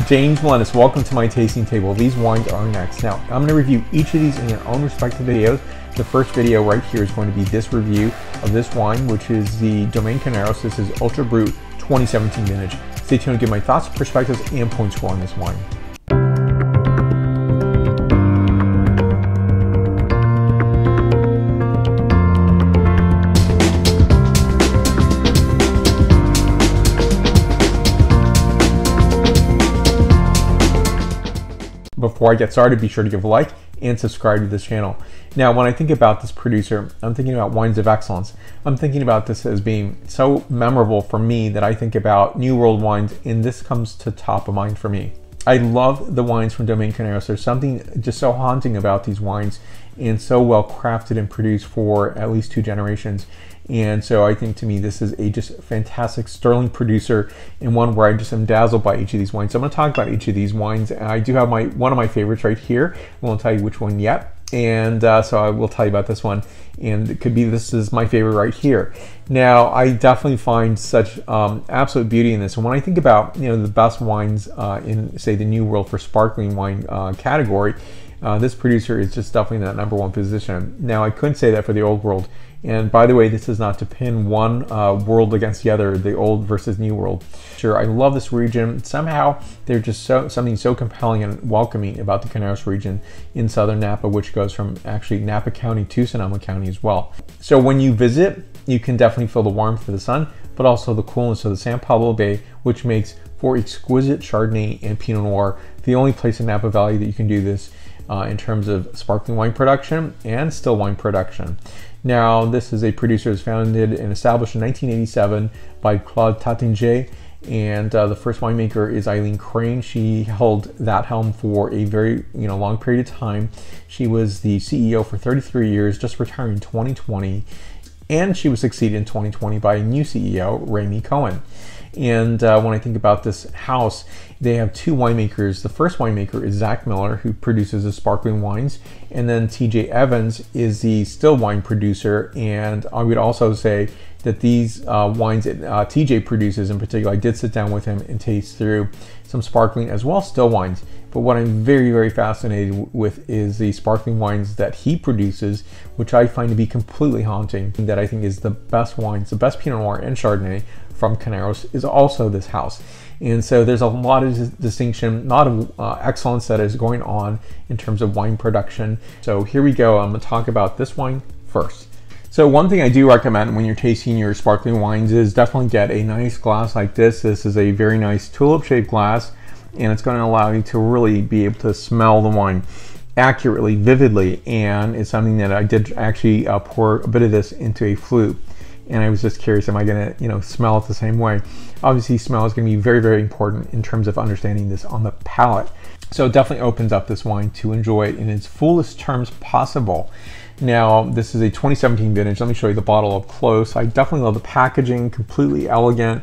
James Melendez, welcome to my tasting table. These wines are next. Now, I'm going to review each of these in their own respective videos. The first video right here is going to be this review of this wine, which is the Domaine Carneros. This is Ultra Brut 2017 vintage. Stay tuned to give my thoughts, perspectives, and point score on this wine. Before I get started, be sure to give a like and subscribe to this channel. Now, when I think about this producer, I'm thinking about wines of excellence. I'm thinking about this as being so memorable for me that I think about New World wines, and this comes to top of mind for me. I love the wines from Domaine Carneros. There's something just so haunting about these wines and so well crafted and produced for at least 2 generations. And so I think to me this is a just fantastic sterling producer, and one where I just am dazzled by each of these wines. So I'm going to talk about each of these wines. I do have one of my favorites right here. I won't tell you which one yet, and so I will tell you about this one, and it could be this is my favorite right here. Now, I definitely find such absolute beauty in this, and when I think about the best wines in, say, the New World for sparkling wine category, this producer is just definitely that #1 position. Now, I couldn't say that for the Old World. And by the way, this is not to pin one world against the other, the old versus new world. Sure, I love this region. Somehow, there's just something so compelling and welcoming about the Carneros region in southern Napa, which goes from actually Napa County to Sonoma County as well. So when you visit, you can definitely feel the warmth of the sun, but also the coolness of the San Pablo Bay, which makes for exquisite Chardonnay and Pinot Noir the only place in Napa Valley that you can do this in terms of sparkling wine production and still wine production. Now, this is a producer that's founded and established in 1987 by Claude Tattinger, and the first winemaker is Eileen Crane. She held that helm for a very long period of time. She was the CEO for 33 years, just retiring in 2020, and she was succeeded in 2020 by a new CEO, Remy Cohen. And when I think about this house, they have 2 winemakers. The first winemaker is Zach Miller, who produces the sparkling wines, and then TJ Evans is the still wine producer. And I would also say that these wines that TJ produces in particular, I did sit down with him and taste through some sparkling as well as still wines. But what I'm very, very fascinated with is the sparkling wines that he produces, which I find to be completely haunting, that I think is the best wines, the best Pinot Noir and Chardonnay from Carneros is also this house. And so there's a lot of distinction, a lot of excellence that is going on in terms of wine production. So here we go. I'm going to talk about this wine first. So one thing I do recommend when you're tasting your sparkling wines is definitely get a nice glass like this. This is a very nice tulip-shaped glass, and it's going to allow you to really be able to smell the wine accurately, vividly, and it's something that I did actually pour a bit of this into a flute. And I was just curious, am I going to, smell it the same way? Obviously, smell is going to be very, very important in terms of understanding this on the palate. So it definitely opens up this wine to enjoy it in its fullest terms possible. Now, this is a 2017 vintage. Let me show you the bottle up close. I definitely love the packaging, completely elegant,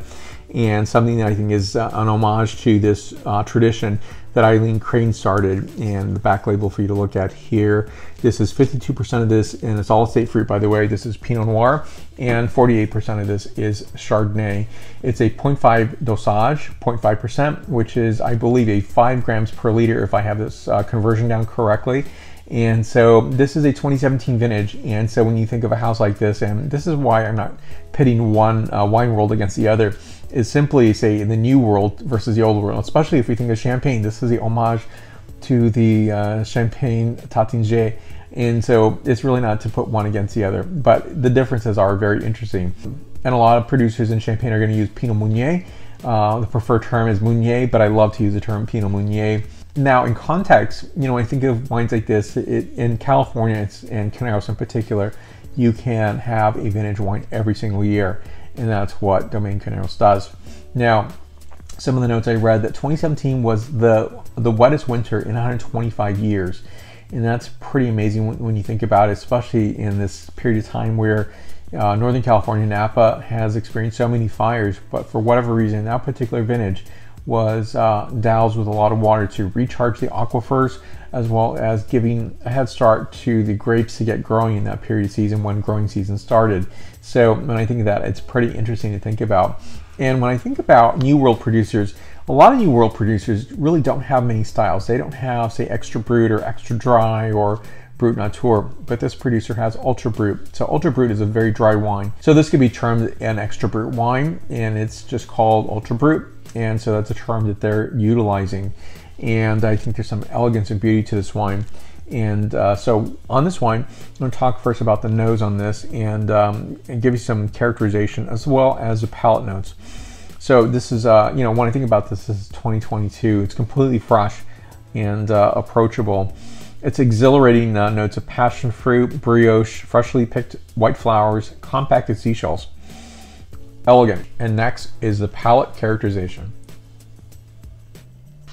and something that I think is an homage to this tradition that Eileen Crane started, and the back label for you to look at here. This is 52% of this, and it's all estate fruit, by the way. This is Pinot Noir, and 48% of this is Chardonnay. It's a 0.5 dosage, 0.5%, which is, I believe, a 5 grams per liter if I have this conversion down correctly. And so this is a 2017 vintage, and so when you think of a house like this, and this is why I'm not pitting one wine world against the other, is simply, say, in the New World versus the Old World, especially if we think of Champagne. This is the homage to the Champagne Tattinger, and so it's really not to put one against the other, but the differences are very interesting. And a lot of producers in Champagne are going to use Pinot Meunier. The preferred term is Meunier, but I love to use the term Pinot Meunier. Now, in context, I think of wines like this, in California, and Carneros in particular, you can have a vintage wine every single year, and that's what Domaine Carneros does. Now, some of the notes I read that 2017 was the wettest winter in 125 years, and that's pretty amazing when you think about it, especially in this period of time where Northern California, Napa, has experienced so many fires, but for whatever reason, that particular vintage was doused with a lot of water to recharge the aquifers, as well as giving a head start to the grapes to get growing in that period of season when growing season started. So when I think of that, it's pretty interesting to think about. And when I think about New World producers, A lot of New World producers really don't have many styles. They don't have, say, Extra Brut or Extra Dry or Brut Nature, but this producer has Ultra Brut. So Ultra Brut is a very dry wine. So this could be termed an Extra Brut wine, and it's just called Ultra Brut. And so that's a term that they're utilizing. And I think there's some elegance and beauty to this wine. And so on this wine, I'm going to talk first about the nose on this and give you some characterization as well as the palate notes. So this is, you know, when I think about this is 2022. It's completely fresh and approachable. It's exhilarating notes of passion fruit, brioche, freshly picked white flowers, compacted seashells. Elegant. And next is the palate characterization.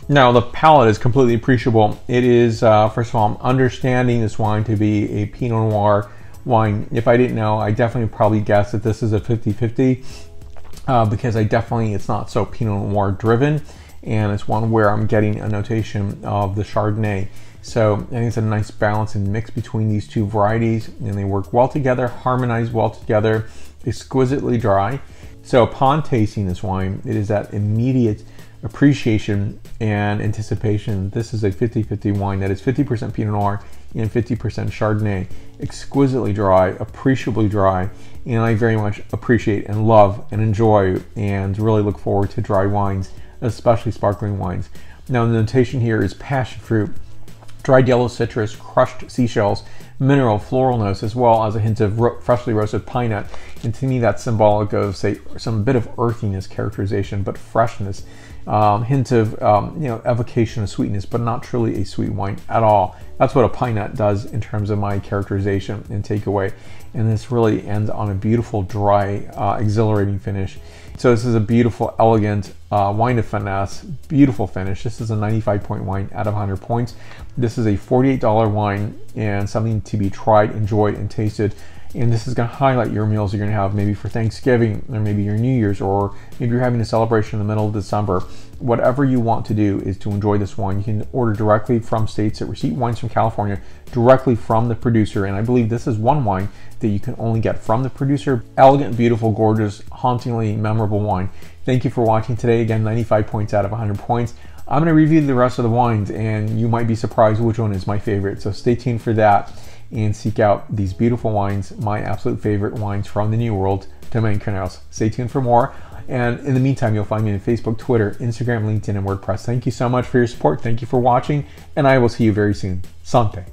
Now the palate is completely appreciable. It is, first of all, I'm understanding this wine to be a Pinot Noir wine. If I didn't know, I definitely probably guess that this is a 50-50 because it's not so Pinot Noir driven, and it's one where I'm getting a notation of the Chardonnay. So I think it's a nice balance and mix between these two varieties, and they work well together, harmonize well together, exquisitely dry. So upon tasting this wine, it is that immediate appreciation and anticipation. This is a 50-50 wine that is 50% Pinot Noir and 50% Chardonnay. Exquisitely dry, appreciably dry, and I very much appreciate and love and enjoy and really look forward to dry wines, especially sparkling wines. Now the notation here is passion fruit, dried yellow citrus, crushed seashells, mineral floral notes, as well as a hint of freshly roasted pine nut. And to me, that's symbolic of, say, some bit of earthiness characterization, but freshness. Hint of, you know, evocation of sweetness, but not truly a sweet wine at all. That's what a pine nut does in terms of my characterization and takeaway. And this really ends on a beautiful, dry, exhilarating finish. So this is a beautiful, elegant wine de finesse, beautiful finish. This is a 95-point wine out of 100 points. This is a $48 wine and something to be tried, enjoyed, and tasted. And this is going to highlight your meals you're going to have maybe for Thanksgiving, or maybe your New Year's, or maybe you're having a celebration in the middle of December. Whatever you want to do is to enjoy this wine. You can order directly from states that receive wines from California, directly from the producer. And I believe this is one wine that you can only get from the producer. Elegant, beautiful, gorgeous, hauntingly memorable wine. Thank you for watching today. Again, 95 points out of 100 points. I'm going to review the rest of the wines, and you might be surprised which one is my favorite. So stay tuned for that and seek out these beautiful wines, my absolute favorite wines from the New World, Domaine Carneros. Stay tuned for more. And in the meantime, you'll find me on Facebook, Twitter, Instagram, LinkedIn, and WordPress. Thank you so much for your support. Thank you for watching, and I will see you very soon. Santé.